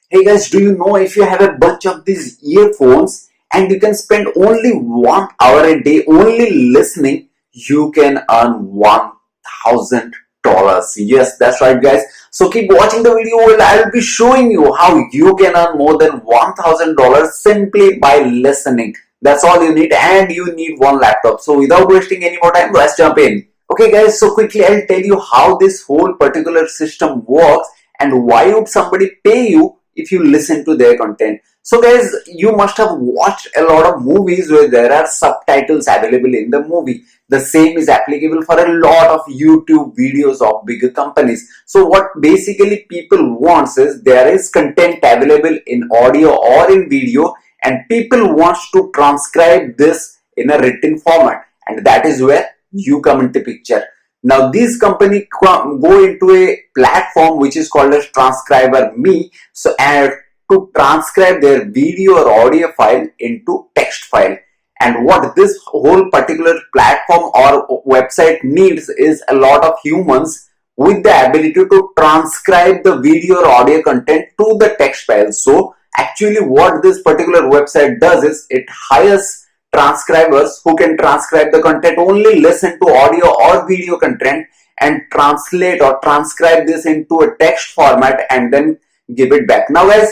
Hey guys, do you know if you have a bunch of these earphones and you can spend only 1 hour a day only listening, you can earn $1,000. Yes, that's right, guys. So keep watching the video. Well, I'll be showing you how you can earn more than $1,000 simply by listening. That's all you need, and you need one laptop. So without wasting any more time, let's jump in. Okay, guys. So quickly, I'll tell you how this whole particular system works and why would somebody pay you if you listen to their content. So guys, you must have watched a lot of movies where there are subtitles available in the movie. The same is applicable for a lot of YouTube videos of bigger companies. So what basically people wants is there is content available in audio or in video, and people wants to transcribe this in a written format, and that is where you come into picture. Now these companies go into a platform which is called as Transcriber Me. So and to transcribe their video or audio file into text file. And what this whole particular platform or website needs is a lot of humans with the ability to transcribe the video or audio content to the text file. So actually what this particular website does is it hires transcribers who can transcribe the content, only listen to audio or video content and translate or transcribe this into a text format and then give it back. Now guys,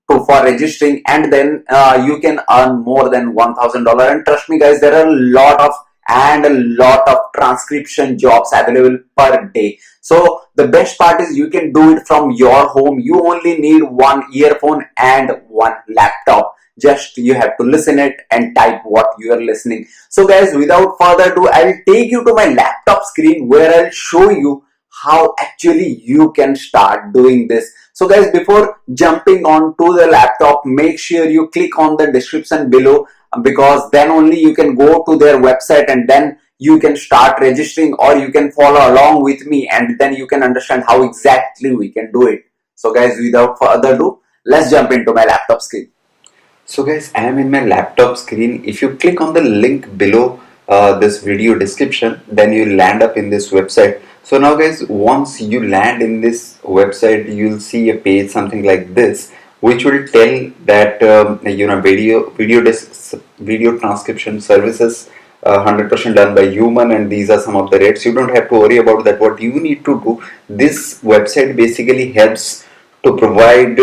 for registering, and then you can earn more than $1,000. And trust me guys, there are a lot of transcription jobs available per day. So the best part is you can do it from your home. You only need one earphone and one laptop. Just you have to listen it and type what you are listening. So guys, without further ado, I'll take you to my laptop screen where I'll show you how actually you can start doing this. So guys, before jumping on to the laptop, make sure you click on the description below, because then only you can go to their website and then you can start registering, or you can follow along with me and then you can understand how exactly we can do it. So guys, without further ado, let's jump into my laptop screen. So guys, I am in my laptop screen. If you click on the link below this video description, then you land up in this website. So now guys, once you land in this website, you'll see a page something like this, which will tell that video transcription services 100% done by human, and these are some of the rates. You don't have to worry about that. What you need to do, this website basically helps to provide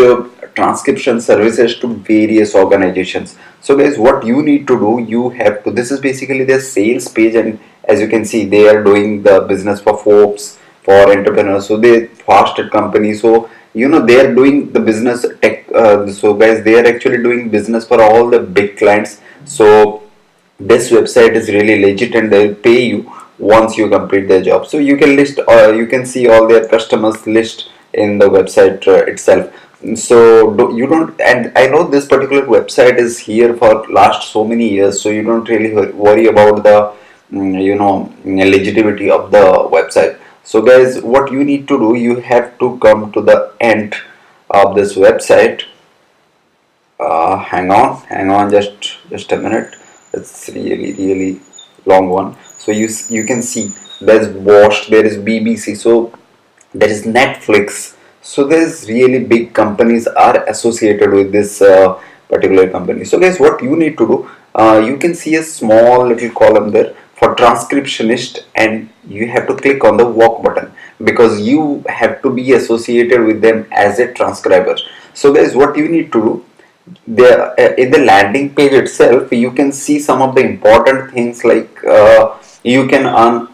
transcription services to various organizations. So guys, what you need to do, you have to, this is basically their sales page, and as you can see, they are doing the business for Forbes, for entrepreneurs, so they fasted companies. So they are doing the business tech. So guys, they are actually doing business for all the big clients. So this website is really legit, and they'll pay you once you complete their job. So you can list, you can see all their customers list in the website itself. So you don't, and I know this particular website is here for last so many years, so you don't really worry about the legitimacy of the website. So guys, what you need to do, you have to come to the end of this website. Hang on, just a minute. It's really long one. So you can see there's Bosch, there is BBC, so there is Netflix. So there's really big companies are associated with this particular company. So guys, what you need to do, you can see a small little column there for transcriptionist, and you have to click on the work button because you have to be associated with them as a transcriber. So guys, what you need to do, there in the landing page itself, you can see some of the important things like you can earn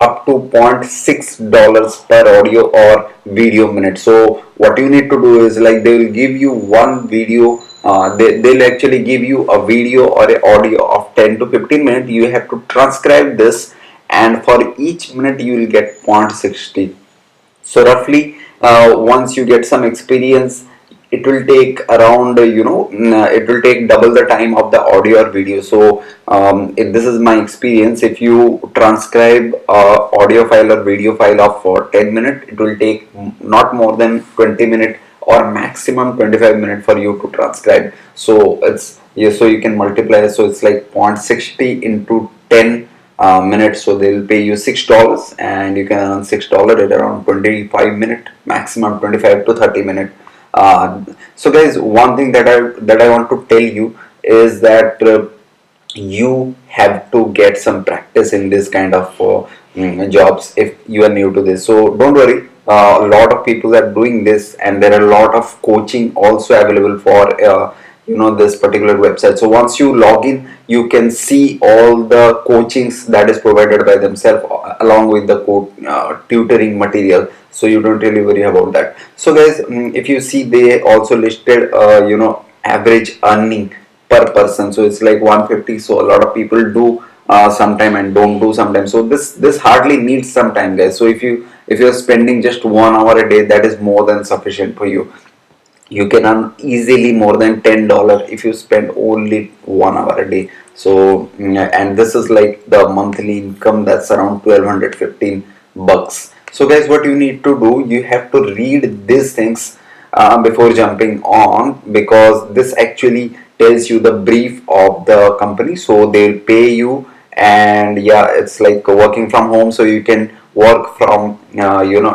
up to $0.6 per audio or video minute. So what you need to do is, like, they will give you one video, they'll actually give you a video or an audio of 10 to 15 minutes. You have to transcribe this, and for each minute you will get 0.60. So roughly, once you get some experience, it will take around it will take double the time of the audio or video. So if this is my experience, if you transcribe audio file or video file of for 10 minutes, it will take not more than 20 minutes or maximum 25 minutes for you to transcribe. So it's, yeah, so you can multiply, so it's like 0.60 into 10 minutes. So they'll pay you $6, and you can earn $6 at around 25 minutes, maximum 25 to 30 minutes. So guys, one thing that I want to tell you is that you have to get some practice in this kind of jobs if you are new to this. So don't worry, a lot of people are doing this, and there are a lot of coaching also available for this particular website. So once you log in, you can see all the coachings that is provided by themselves along with the tutoring material, so you don't really worry about that. So guys, if you see, they also listed average earning per person, so it's like 150. So a lot of people do sometime and don't do sometimes, so this hardly needs some time, guys. So if you're spending just 1 hour a day, that is more than sufficient for you. You can earn easily more than $10 if you spend only 1 hour a day. So and this is like the monthly income, that's around 1215 bucks. So guys, what you need to do, you have to read these things before jumping on, because this actually tells you the brief of the company. So they'll pay you, and yeah, it's like working from home, so you can work from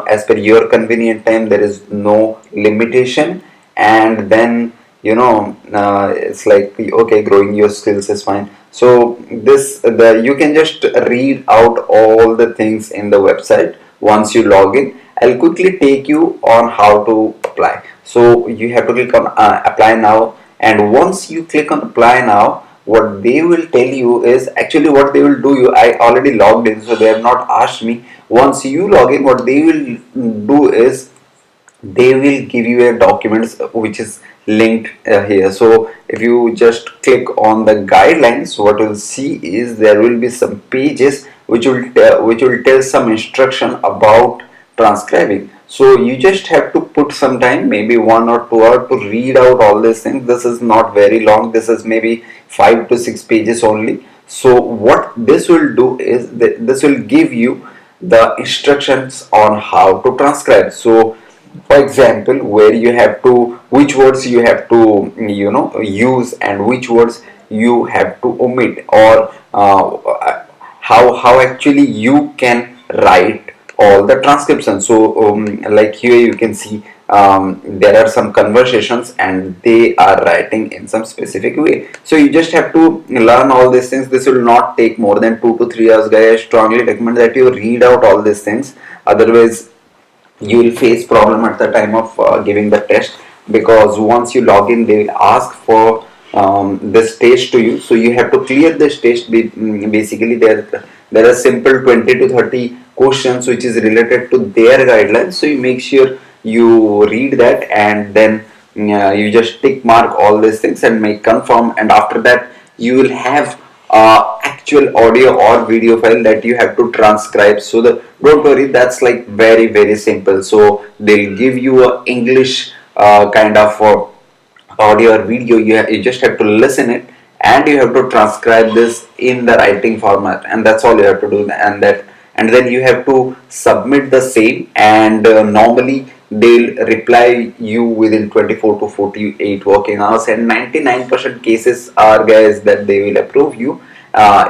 as per your convenient time. There is no limitation. And then it's like, okay, growing your skills is fine. So you can just read out all the things in the website once you log in. I'll quickly take you on how to apply. So you have to click on apply now, and once you click on apply now, what they will tell you is, actually what they will do, I already logged in, so they have not asked me. Once you log in, what they will do is, they will give you a document which is linked here. So if you just click on the guidelines, what you'll see is there will be some pages which will tell some instruction about transcribing. So you just have to put some time, maybe 1 or 2 hours, to read out all these things. This is not very long, this is maybe 5 to 6 pages only. So what this will do is this will give you the instructions on how to transcribe. So for example, where you have to, which words you have to use, and which words you have to omit, or how actually you can write all the transcription. So like here you can see, there are some conversations and they are writing in some specific way. So you just have to learn all these things. This will not take more than 2 to 3 hours, guys. I strongly recommend that you read out all these things, otherwise you will face problem at the time of giving the test, because once you log in, they will ask for this test to you. So you have to clear this test. Basically there are simple 20 to 30 questions which is related to their guidelines. So you make sure you read that, and then you just tick mark all these things and make confirm, and after that you will have actual audio or video file that you have to transcribe. So don't worry, that's like very very simple. So they'll give you a English kind of audio or video. You just have to listen it, and you have to transcribe this in the writing format, and that's all you have to do. And then you have to submit the same, and normally they'll reply you within 24 to 48 working hours, and 99% cases are, guys, that they will approve you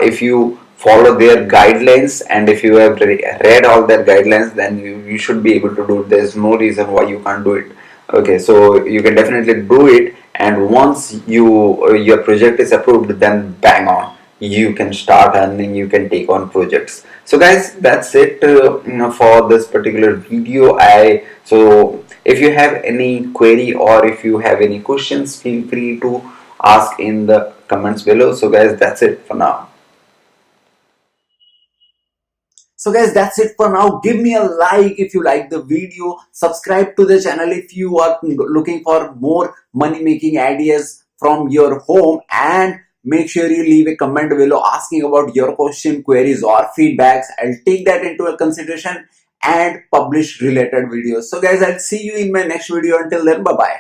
if you follow their guidelines, and if you have read all their guidelines, then you should be able to do it. There's no reason why you can't do it. Okay, so you can definitely do it, and once your project is approved, then bang on, you can start earning, you can take on projects. So guys, that's it for this particular video. So if you have any query or if you have any questions, feel free to ask in the comments below. So guys, that's it for now. So guys, that's it for now. Give me a like if you like the video. Subscribe to the channel if you are looking for more money making ideas from your home, and make sure you leave a comment below asking about your question, queries or feedbacks. I'll take that into consideration and publish related videos. So guys, I'll see you in my next video. Until then, bye bye.